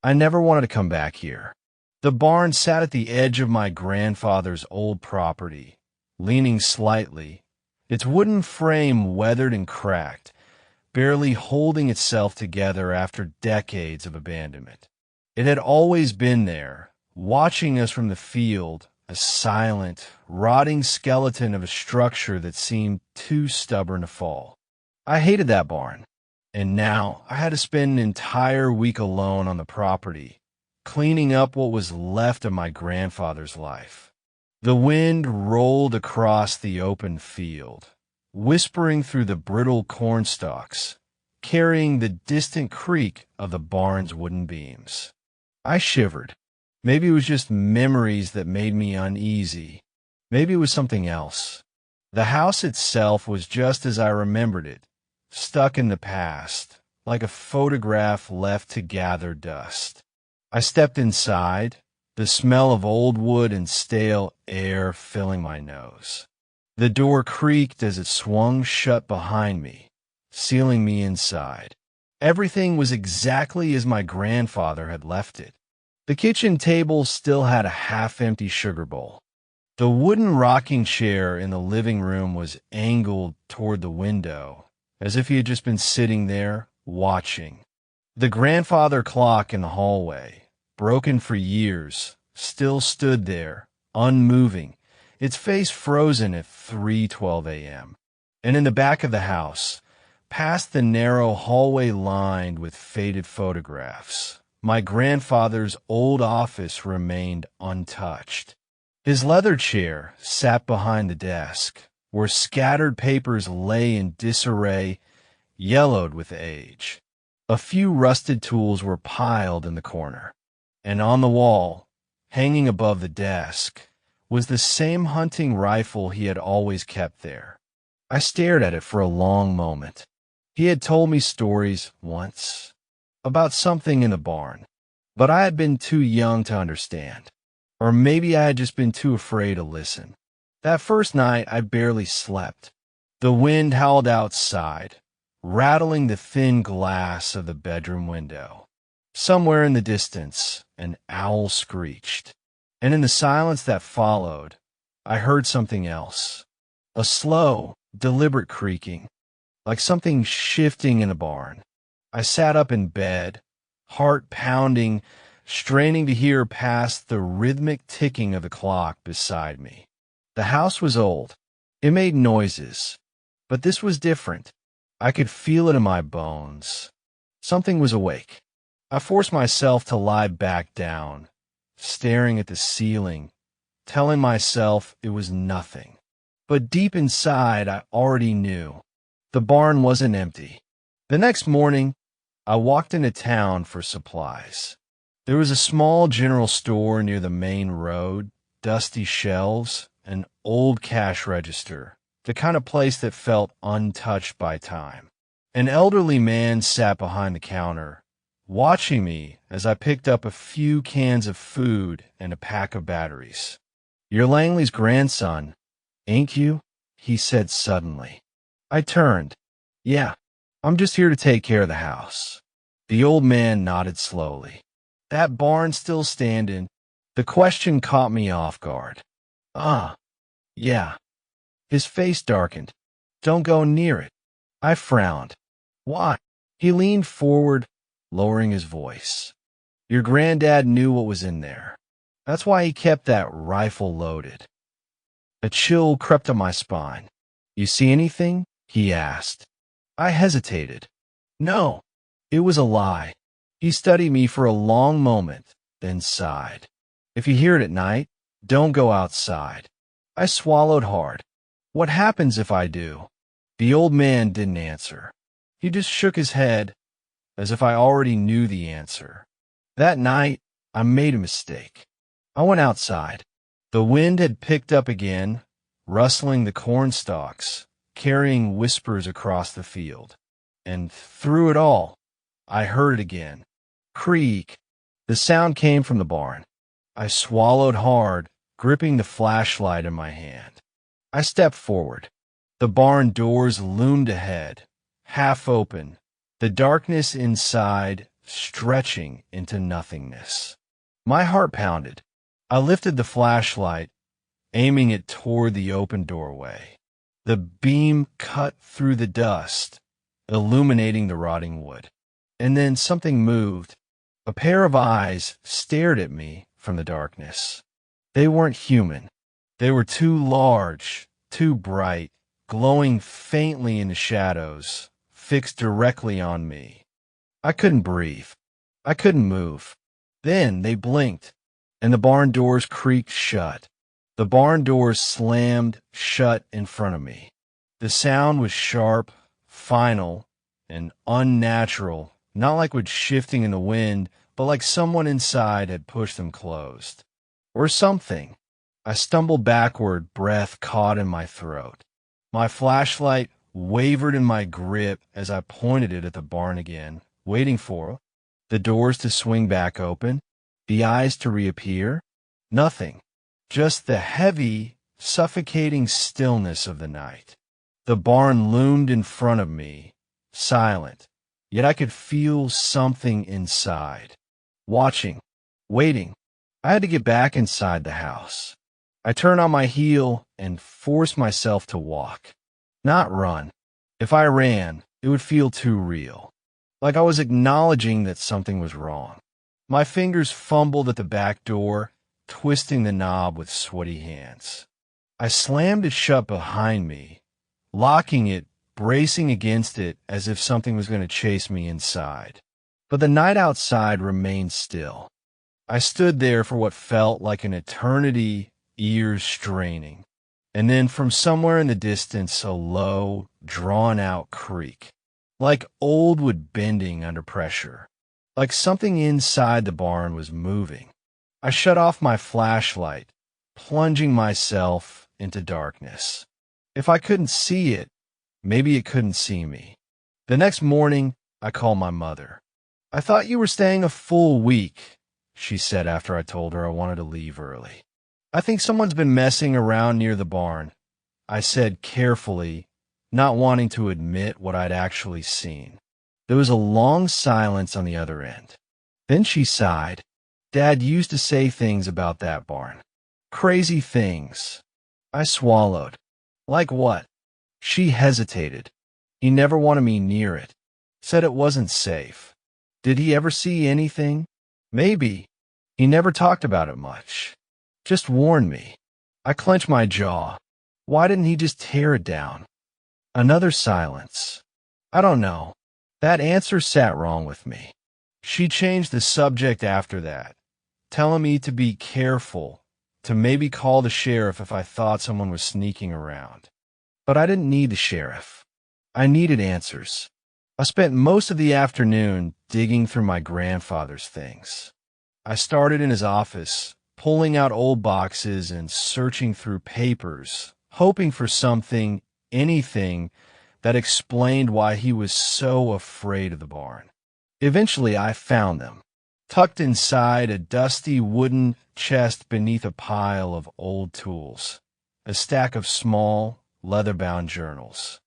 I never wanted to come back here. The barn sat at the edge of my grandfather's old property, leaning slightly, its wooden frame weathered and cracked, barely holding itself together after decades of abandonment. It had always been there, watching us from the field, a silent, rotting skeleton of a structure that seemed too stubborn to fall. I hated that barn, and now I had to spend an entire week alone on the property, cleaning up what was left of my grandfather's life. The wind rolled across the open field, whispering through the brittle corn stalks, carrying the distant creak of the barn's wooden beams. I shivered. Maybe it was just memories that made me uneasy. Maybe it was something else. The house itself was just as I remembered it, stuck in the past, like a photograph left to gather dust. I stepped inside, the smell of old wood and stale air filling my nose. The door creaked as it swung shut behind me, sealing me inside. Everything was exactly as my grandfather had left it. The kitchen table still had a half-empty sugar bowl. The wooden rocking chair in the living room was angled toward the window, as if he had just been sitting there, watching. The grandfather clock in the hallway, broken for years, still stood there, unmoving, its face frozen at 3:12 a.m. And in the back of the house, past the narrow hallway lined with faded photographs, my grandfather's old office remained untouched. His leather chair sat behind the desk, where scattered papers lay in disarray, yellowed with age. A few rusted tools were piled in the corner, and on the wall, hanging above the desk, was the same hunting rifle he had always kept there. I stared at it for a long moment. He had told me stories once about something in the barn, but I had been too young to understand. Or maybe I had just been too afraid to listen. That first night, I barely slept. The wind howled outside, rattling the thin glass of the bedroom window. Somewhere in the distance, an owl screeched. And in the silence that followed, I heard something else. A slow, deliberate creaking, like something shifting in a barn. I sat up in bed, heart pounding, straining to hear past the rhythmic ticking of the clock beside me. The house was old. It made noises. But this was different. I could feel it in my bones. Something was awake. I forced myself to lie back down, staring at the ceiling, telling myself it was nothing. But deep inside, I already knew. The barn wasn't empty. The next morning, I walked into town for supplies. There was a small general store near the main road, dusty shelves, an old cash register, the kind of place that felt untouched by time. An elderly man sat behind the counter, watching me as I picked up a few cans of food and a pack of batteries. "You're Langley's grandson, ain't you?" he said suddenly. I turned. "Yeah, I'm just here to take care of the house." The old man nodded slowly. "That barn still standing?" The question caught me off guard. Yeah." His face darkened. "Don't go near it." I frowned. "Why?" He leaned forward, lowering his voice. "Your granddad knew what was in there. That's why he kept that rifle loaded." A chill crept up my spine. "You see anything?" he asked. I hesitated. No, it was a lie. He studied me for a long moment, then sighed. "If you hear it at night, don't go outside." I swallowed hard. "What happens if I do?" The old man didn't answer. He just shook his head, as if I already knew the answer. That night, I made a mistake. I went outside. The wind had picked up again, rustling the corn stalks, carrying whispers across the field. And through it all, I heard it again. Creak. The sound came from the barn. I swallowed hard, gripping the flashlight in my hand. I stepped forward. The barn doors loomed ahead, half open, the darkness inside stretching into nothingness. My heart pounded. I lifted the flashlight, aiming it toward the open doorway. The beam cut through the dust, illuminating the rotting wood. And then something moved. A pair of eyes stared at me from the darkness. They weren't human. They were too large, too bright, glowing faintly in the shadows, fixed directly on me. I couldn't breathe. I couldn't move. Then they blinked, and the barn doors creaked shut. The barn doors slammed shut in front of me. The sound was sharp, final, and unnatural, not like wood shifting in the wind, but like someone inside had pushed them closed. Or something. I stumbled backward, breath caught in my throat. My flashlight wavered in my grip as I pointed it at the barn again, waiting for the doors to swing back open, the eyes to reappear. Nothing. Just the heavy, suffocating stillness of the night. The barn loomed in front of me, silent, yet I could feel something inside. Watching, waiting. I had to get back inside the house. I turned on my heel and forced myself to walk. Not run. If I ran, it would feel too real. Like I was acknowledging that something was wrong. My fingers fumbled at the back door, twisting the knob with sweaty hands. I slammed it shut behind me, locking it, bracing against it as if something was going to chase me inside. But the night outside remained still. I stood there for what felt like an eternity, ears straining. And then from somewhere in the distance, a low, drawn-out creak. Like old wood bending under pressure. Like something inside the barn was moving. I shut off my flashlight, plunging myself into darkness. If I couldn't see it, maybe it couldn't see me. The next morning, I called my mother. "I thought you were staying a full week," she said after I told her I wanted to leave early. "I think someone's been messing around near the barn," I said carefully, not wanting to admit what I'd actually seen. There was a long silence on the other end. Then she sighed. "Dad used to say things about that barn. Crazy things." I swallowed. "Like what?" She hesitated. "He never wanted me near it. Said it wasn't safe." "Did he ever see anything?" "Maybe. He never talked about it much. Just warned me." I clenched my jaw. Why didn't he just tear it down? Another silence. I don't know. That answer sat wrong with me. She changed the subject after that, telling me to be careful, to maybe call the sheriff if I thought someone was sneaking around. But I didn't need the sheriff. I needed answers. I spent most of the afternoon digging through my grandfather's things. I started in his office, pulling out old boxes and searching through papers, hoping for something, anything, that explained why he was so afraid of the barn. Eventually, I found them, tucked inside a dusty wooden chest beneath a pile of old tools, a stack of small, leather-bound journals.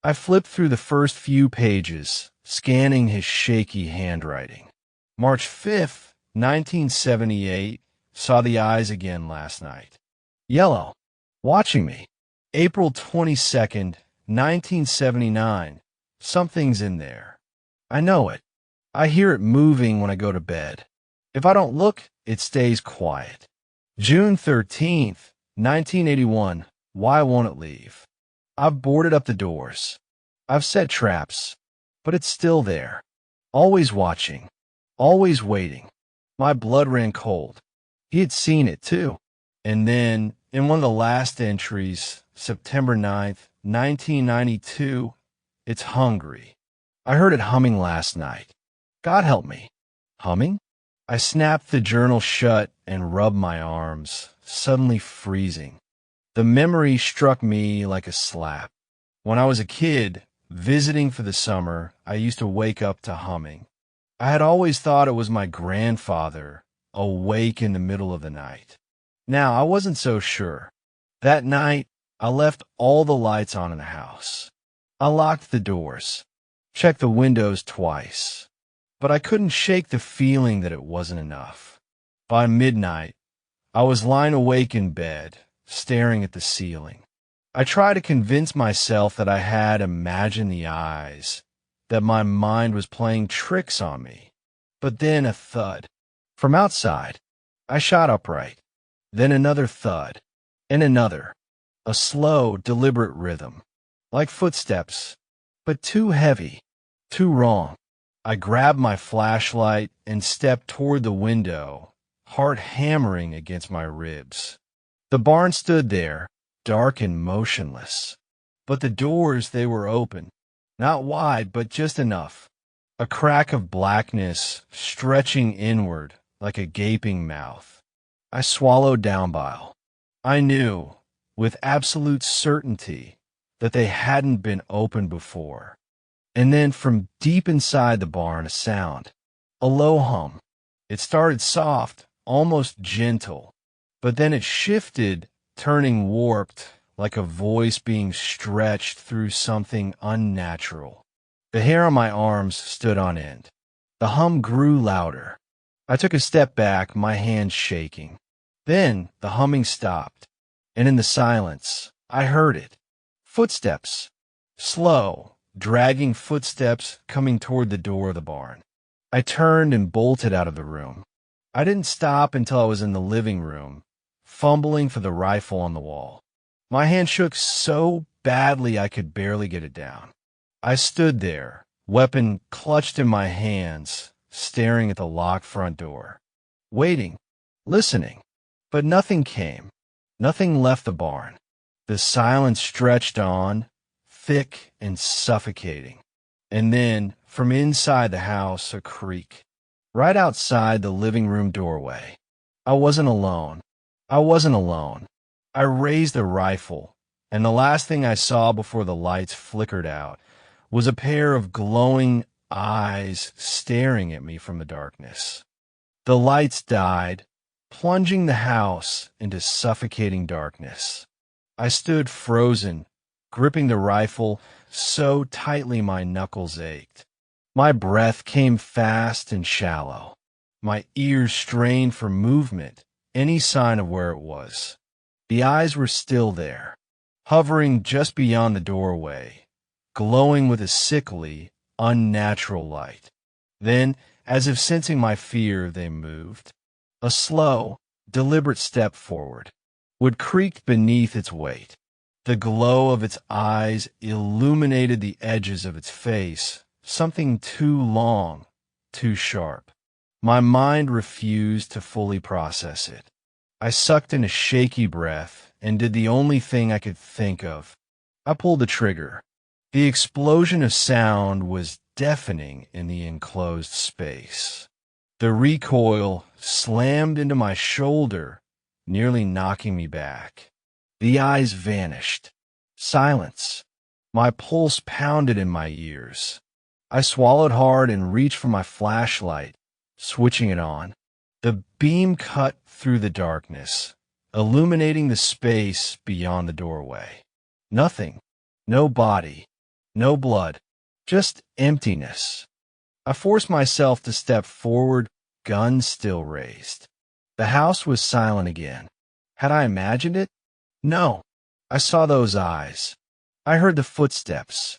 I flipped through the first few pages, scanning his shaky handwriting. March 5th, 1978, saw the eyes again last night. Yellow, watching me. April 22nd, 1979, something's in there. I know it. I hear it moving when I go to bed. If I don't look, it stays quiet. June 13th, 1981, why won't it leave? I've boarded up the doors. I've set traps, but it's still there. Always watching. Always waiting. My blood ran cold. He had seen it, too. And then, in one of the last entries, September 9th, 1992, it's hungry. I heard it humming last night. God help me. Humming? I snapped the journal shut and rubbed my arms, suddenly freezing. The memory struck me like a slap. When I was a kid, visiting for the summer, I used to wake up to humming. I had always thought it was my grandfather, awake in the middle of the night. Now, I wasn't so sure. That night, I left all the lights on in the house. I locked the doors, checked the windows twice. but I couldn't shake the feeling that it wasn't enough. By midnight, I was lying awake in bed, staring at the ceiling. I tried to convince myself that I had imagined the eyes, that my mind was playing tricks on me. But then a thud. From outside, I shot upright. Then another thud, and another. A slow, deliberate rhythm, like footsteps, but too heavy, too wrong. I grabbed my flashlight and stepped toward the window, heart hammering against my ribs. The barn stood there, dark and motionless. But the doors, they were open. Not wide, but just enough. A crack of blackness stretching inward like a gaping mouth. I swallowed down bile. I knew, with absolute certainty, that they hadn't been opened before. And then from deep inside the barn, a sound. A low hum. It started soft, almost gentle, but then it shifted, turning warped, like a voice being stretched through something unnatural. The hair on my arms stood on end. The hum grew louder. I took a step back, my hands shaking. Then the humming stopped, and in the silence, I heard it. Footsteps. Slow, dragging footsteps coming toward the door of the barn. I turned and bolted out of the room. I didn't stop until I was in the living room, fumbling for the rifle on the wall. My hand shook so badly I could barely get it down. I stood there, weapon clutched in my hands, staring at the locked front door, waiting, listening. But nothing came. Nothing left the barn. The silence stretched on, thick and suffocating. And then, from inside the house, a creak. Right outside the living room doorway. I wasn't alone. I wasn't alone. I raised the rifle, and the last thing I saw before the lights flickered out was a pair of glowing eyes staring at me from the darkness. The lights died, plunging the house into suffocating darkness. I stood frozen, gripping the rifle so tightly my knuckles ached. My breath came fast and shallow. My ears strained for movement, any sign of where it was. The eyes were still there, hovering just beyond the doorway, glowing with a sickly, unnatural light. Then, as if sensing my fear, they moved. A slow, deliberate step forward. Wood creaked beneath its weight. The glow of its eyes illuminated the edges of its face, something too long, too sharp. My mind refused to fully process it. I sucked in a shaky breath and did the only thing I could think of. I pulled the trigger. The explosion of sound was deafening in the enclosed space. The recoil slammed into my shoulder, nearly knocking me back. The eyes vanished. Silence. My pulse pounded in my ears. I swallowed hard and reached for my flashlight, switching it on. The beam cut through the darkness, illuminating the space beyond the doorway. Nothing. No body. No blood. Just emptiness. I forced myself to step forward, gun still raised. The house was silent again. Had I imagined it? No. I saw those eyes. I heard the footsteps.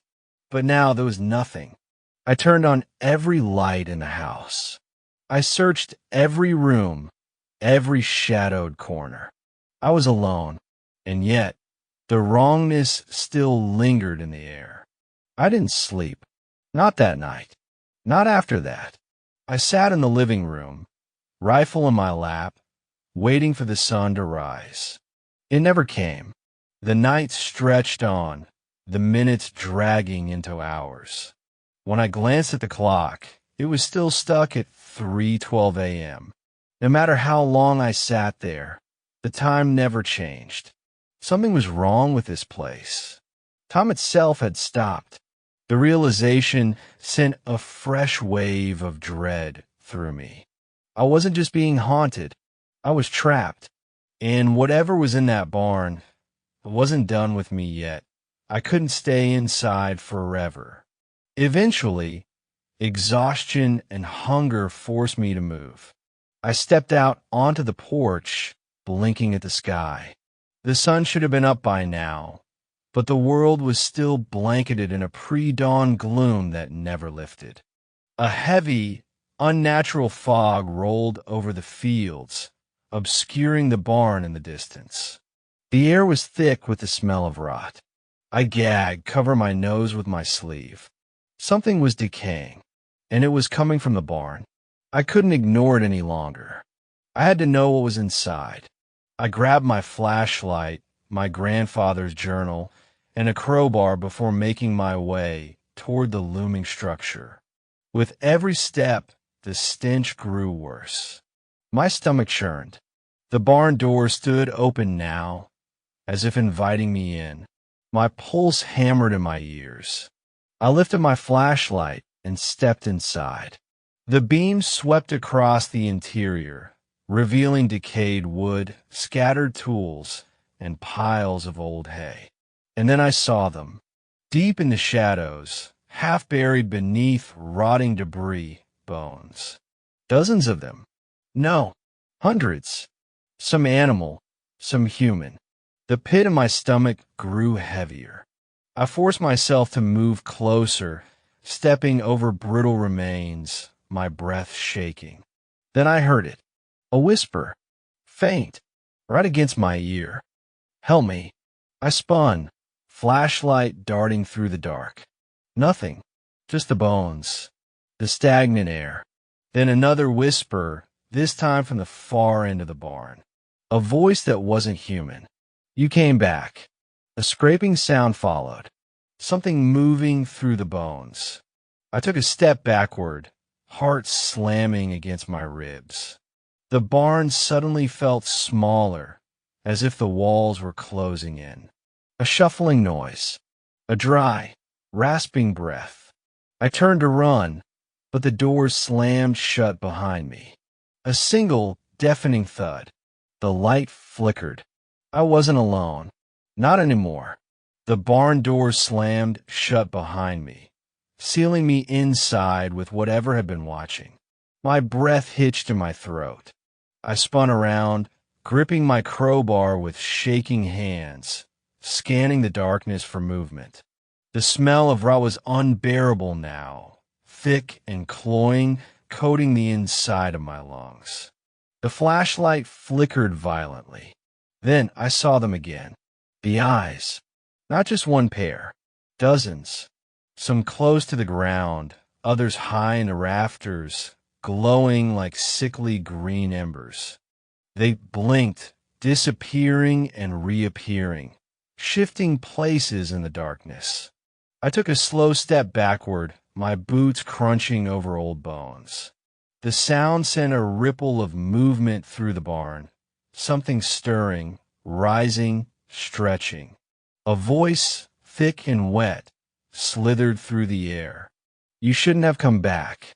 But now there was nothing. I turned on every light in the house. I searched every room, every shadowed corner. I was alone, and yet the wrongness still lingered in the air. I didn't sleep. Not that night. Not after that. I sat in the living room, rifle in my lap, waiting for the sun to rise. It never came. The night stretched on, the minutes dragging into hours. When I glanced at the clock, it was still stuck at 3:12 a.m. No matter how long I sat there, the time never changed. Something was wrong with this place. Time itself had stopped. The realization sent a fresh wave of dread through me. I wasn't just being haunted. I was trapped. And whatever was in that barn wasn't done with me yet. I couldn't stay inside forever. Eventually, Exhaustion and hunger forced me to move. I stepped out onto the porch, blinking at the sky. The sun should have been up by now, but the world was still blanketed in a pre-dawn gloom that never lifted. A heavy, unnatural fog rolled over the fields, obscuring the barn in the distance. The air was thick with the smell of rot. I gagged, covering my nose with my sleeve. Something was decaying, and it was coming from the barn. I couldn't ignore it any longer. I had to know what was inside. I grabbed my flashlight, my grandfather's journal, and a crowbar before making my way toward the looming structure. With every step, the stench grew worse. My stomach churned. The barn door stood open now, as if inviting me in. My pulse hammered in my ears. I lifted my flashlight and stepped inside. The beam swept across the interior, revealing decayed wood, scattered tools, and piles of old hay. And then I saw them, deep in the shadows, half buried beneath rotting debris, bones. Dozens of them. No, hundreds. Some animal, some human. The pit in my stomach grew heavier. I forced myself to move closer, stepping over brittle remains, my breath shaking. Then I heard it. A whisper. Faint. Right against my ear. Help me. I spun, flashlight darting through the dark. Nothing. Just the bones. The stagnant air. Then another whisper, this time from the far end of the barn. A voice that wasn't human. You came back. A scraping sound followed. Something moving through the bones. I took a step backward, heart slamming against my ribs. The barn suddenly felt smaller, as if the walls were closing in. A shuffling noise. A dry, rasping breath. I turned to run, but the doors slammed shut behind me. A single, deafening thud. The light flickered. I wasn't alone. Not anymore. The barn doors slammed shut behind me, sealing me inside with whatever had been watching. My breath hitched in my throat. I spun around, gripping my crowbar with shaking hands, scanning the darkness for movement. The smell of rot was unbearable now, thick and cloying, coating the inside of my lungs. The flashlight flickered violently. Then I saw them again. The eyes. Not just one pair. Dozens. Some close to the ground, others high in the rafters, glowing like sickly green embers. They blinked, disappearing and reappearing, shifting places in the darkness. I took a slow step backward, my boots crunching over old bones. The sound sent a ripple of movement through the barn, something stirring, rising, stretching. A voice, thick and wet, slithered through the air. You shouldn't have come back.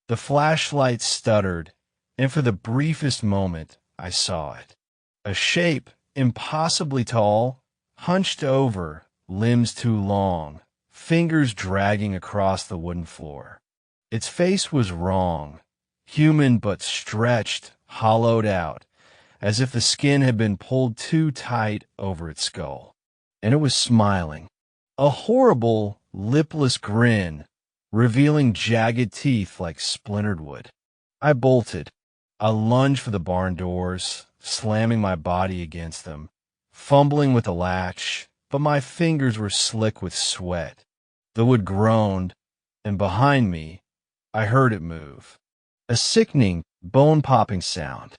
The flashlight stuttered, and for the briefest moment, I saw it. A shape, impossibly tall, hunched over, limbs too long, fingers dragging across the wooden floor. Its face was wrong, human but stretched, hollowed out, as if the skin had been pulled too tight over its skull. And it was smiling. A horrible, lipless grin, revealing jagged teeth like splintered wood. I bolted. I lunged for the barn doors, slamming my body against them, fumbling with the latch, but my fingers were slick with sweat. The wood groaned, and behind me, I heard it move. A sickening, bone-popping sound.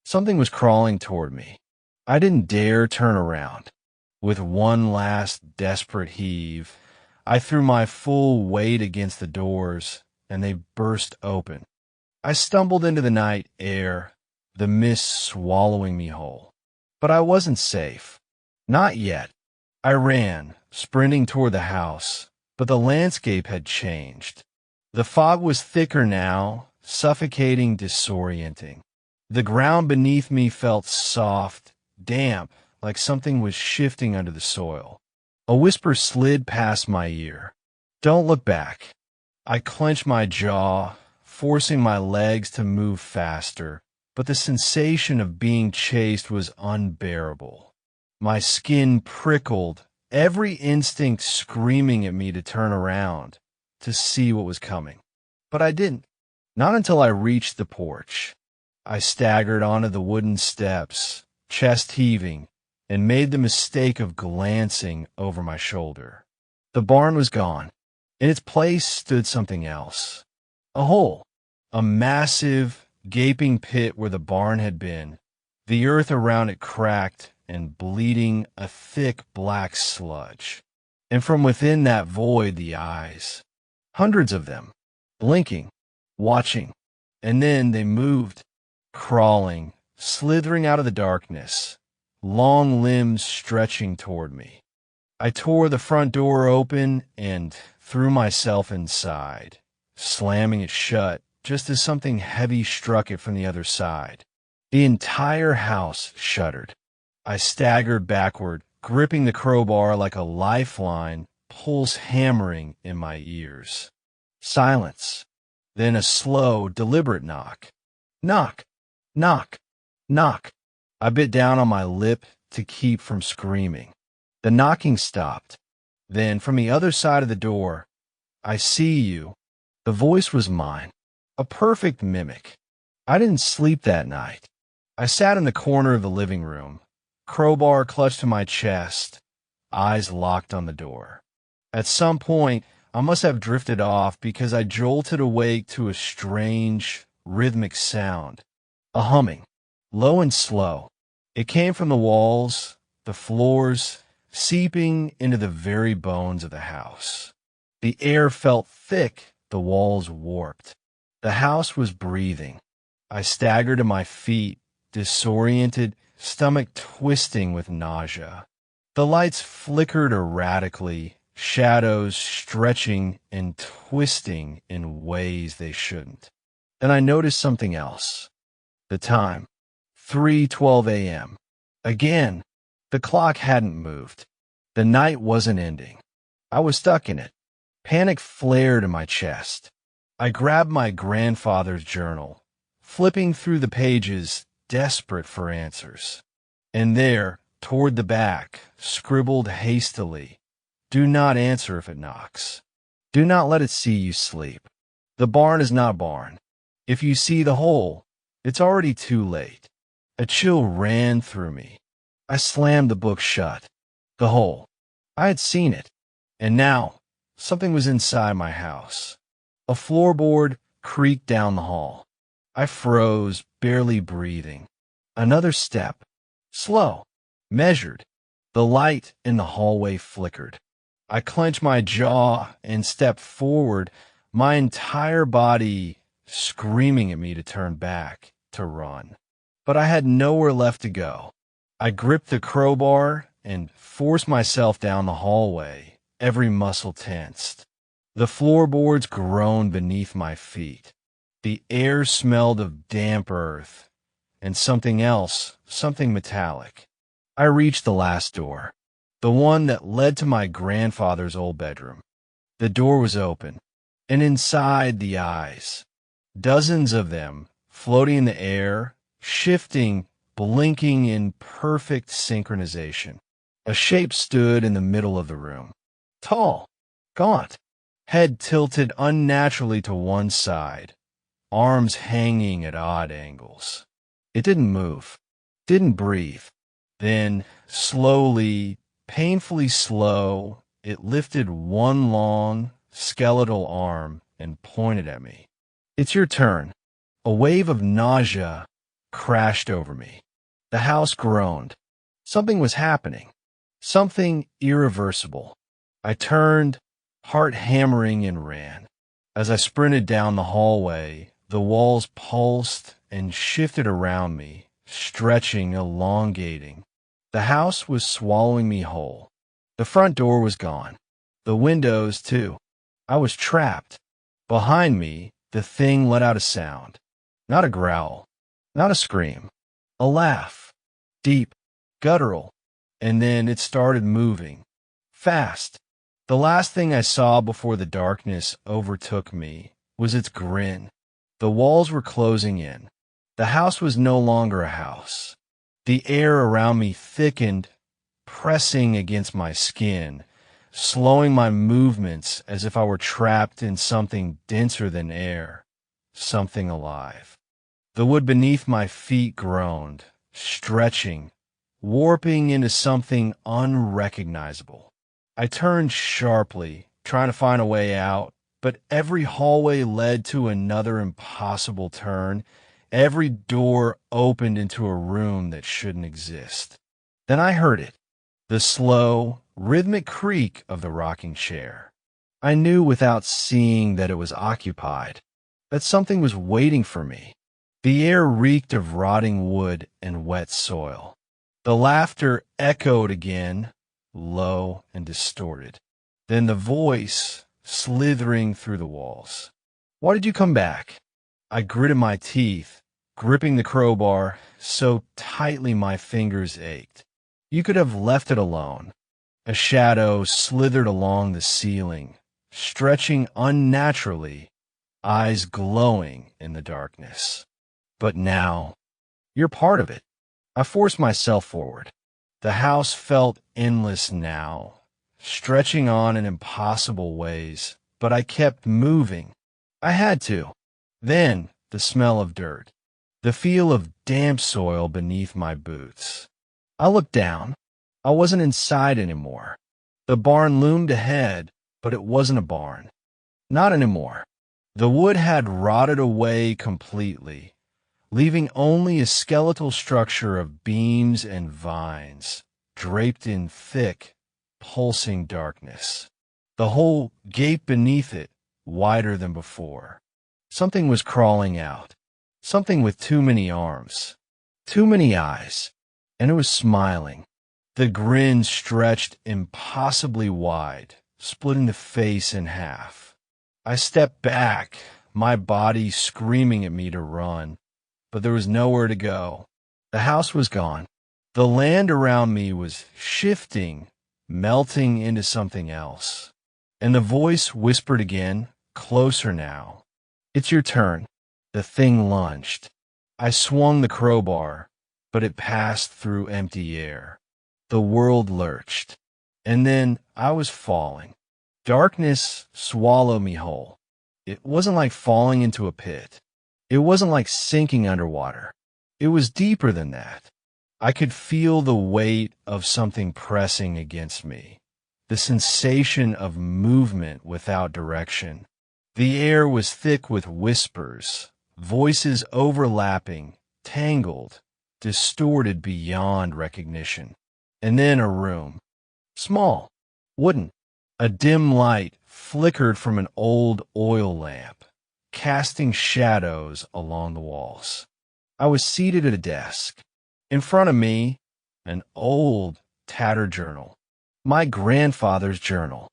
Something was crawling toward me. I didn't dare turn around. With one last desperate heave, I threw my full weight against the doors, and they burst open. I stumbled into the night air, the mist swallowing me whole. But I wasn't safe. Not yet. I ran, sprinting toward the house, but the landscape had changed. The fog was thicker now, suffocating, disorienting. The ground beneath me felt soft, damp, like something was shifting under the soil. A whisper slid past my ear. Don't look back. I clenched my jaw, forcing my legs to move faster, but the sensation of being chased was unbearable. My skin prickled, every instinct screaming at me to turn around, to see what was coming. But I didn't. Not until I reached the porch. I staggered onto the wooden steps, chest heaving, and made the mistake of glancing over my shoulder. The barn was gone. In its place stood something else. A hole. A massive, gaping pit where the barn had been, the earth around it cracked and bleeding a thick black sludge. And from within that void, the eyes. Hundreds of them, blinking, watching. And then they moved, crawling, slithering out of the darkness, long limbs stretching toward me. I tore the front door open and threw myself inside, slamming it shut just as something heavy struck it from the other side. The entire house shuddered. I staggered backward, gripping the crowbar like a lifeline, pulse hammering in my ears. Silence. Then a slow, deliberate knock. Knock, knock, knock. I bit down on my lip to keep from screaming. The knocking stopped. Then, from the other side of the door, "I see you." The voice was mine. A perfect mimic. I didn't sleep that night. I sat in the corner of the living room, crowbar clutched to my chest, eyes locked on the door. At some point, I must have drifted off because I jolted awake to a strange, rhythmic sound. A humming, low and slow. It came from the walls, the floors, seeping into the very bones of the house. The air felt thick, the walls warped. The house was breathing. I staggered to my feet, disoriented, stomach twisting with nausea. The lights flickered erratically, shadows stretching and twisting in ways they shouldn't. Then I noticed something else. The time. 3:12 a.m. Again, the clock hadn't moved. The night wasn't ending. I was stuck in it. Panic flared in my chest. I grabbed my grandfather's journal, flipping through the pages, desperate for answers. And there, toward the back, scribbled hastily, "Do not answer if it knocks. Do not let it see you sleep. The barn is not a barn. If you see the hole, it's already too late." A chill ran through me. I slammed the book shut. The hole. I had seen it. And now, something was inside my house. A floorboard creaked down the hall. I froze, barely breathing. Another step. Slow. Measured. The light in the hallway flickered. I clenched my jaw and stepped forward, my entire body screaming at me to turn back, to run. But I had nowhere left to go. I gripped the crowbar and forced myself down the hallway, every muscle tensed. The floorboards groaned beneath my feet. The air smelled of damp earth and something else, something metallic. I reached the last door, the one that led to my grandfather's old bedroom. The door was open, and inside the eyes, dozens of them floating in the air, shifting, blinking in perfect synchronization. A shape stood in the middle of the room. Tall, gaunt, head tilted unnaturally to one side, arms hanging at odd angles. It didn't move, didn't breathe. Then, slowly, painfully slow, it lifted one long, skeletal arm and pointed at me. "It's your turn." A wave of nausea crashed over me. The house groaned. Something was happening. Something irreversible. I turned, heart hammering, and ran. As I sprinted down the hallway, the walls pulsed and shifted around me, stretching, elongating. The house was swallowing me whole. The front door was gone. The windows, too. I was trapped. Behind me, the thing let out a sound. Not a growl. Not a scream. A laugh. Deep. Guttural. And then it started moving. Fast. The last thing I saw before the darkness overtook me was its grin. The walls were closing in. The house was no longer a house. The air around me thickened, pressing against my skin, slowing my movements as if I were trapped in something denser than air, something alive. The wood beneath my feet groaned, stretching, warping into something unrecognizable. I turned sharply, trying to find a way out, but every hallway led to another impossible turn. Every door opened into a room that shouldn't exist. Then I heard it, the slow, rhythmic creak of the rocking chair. I knew without seeing that it was occupied, that something was waiting for me. The air reeked of rotting wood and wet soil. The laughter echoed again, low and distorted. Then the voice slithering through the walls. "Why did you come back?" I gritted my teeth, gripping the crowbar so tightly my fingers ached. "You could have left it alone." A shadow slithered along the ceiling, stretching unnaturally, eyes glowing in the darkness. "But now, you're part of it." I forced myself forward. The house felt endless now, stretching on in impossible ways, but I kept moving. I had to. Then, the smell of dirt, the feel of damp soil beneath my boots. I looked down. I wasn't inside anymore. The barn loomed ahead, but it wasn't a barn. Not anymore. The wood had rotted away completely, leaving only a skeletal structure of beams and vines, draped in thick, pulsing darkness. The hole gaped beneath it, wider than before. Something was crawling out. Something with too many arms, too many eyes, and it was smiling. The grin stretched impossibly wide, splitting the face in half. I stepped back, my body screaming at me to run, but there was nowhere to go. The house was gone. The land around me was shifting, melting into something else. And the voice whispered again, closer now. "It's your turn." The thing lunged. I swung the crowbar, but it passed through empty air. The world lurched. And then I was falling. Darkness swallowed me whole. It wasn't like falling into a pit. It wasn't like sinking underwater. It was deeper than that. I could feel the weight of something pressing against me, the sensation of movement without direction. The air was thick with whispers, voices overlapping, tangled, distorted beyond recognition. And then a room. Small, wooden. A dim light flickered from an old oil lamp, casting shadows along the walls. I was seated at a desk. In front of me, an old, tattered journal. My grandfather's journal.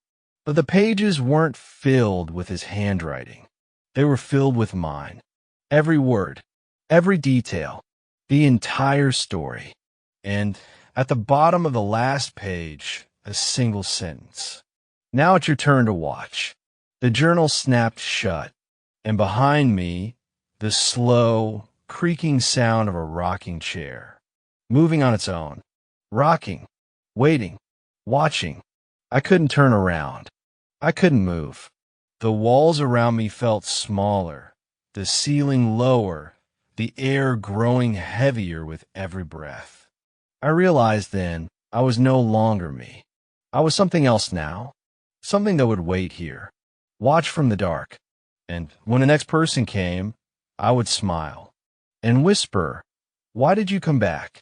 But the pages weren't filled with his handwriting. They were filled with mine. Every word, every detail, the entire story. And at the bottom of the last page, a single sentence. "Now it's your turn to watch." The journal snapped shut, and behind me, the slow, creaking sound of a rocking chair, moving on its own, rocking, waiting, watching. I couldn't turn around. I couldn't move. The walls around me felt smaller, the ceiling lower, the air growing heavier with every breath. I realized then I was no longer me. I was something else now, something that would wait here, watch from the dark. And when the next person came, I would smile and whisper, "Why did you come back?"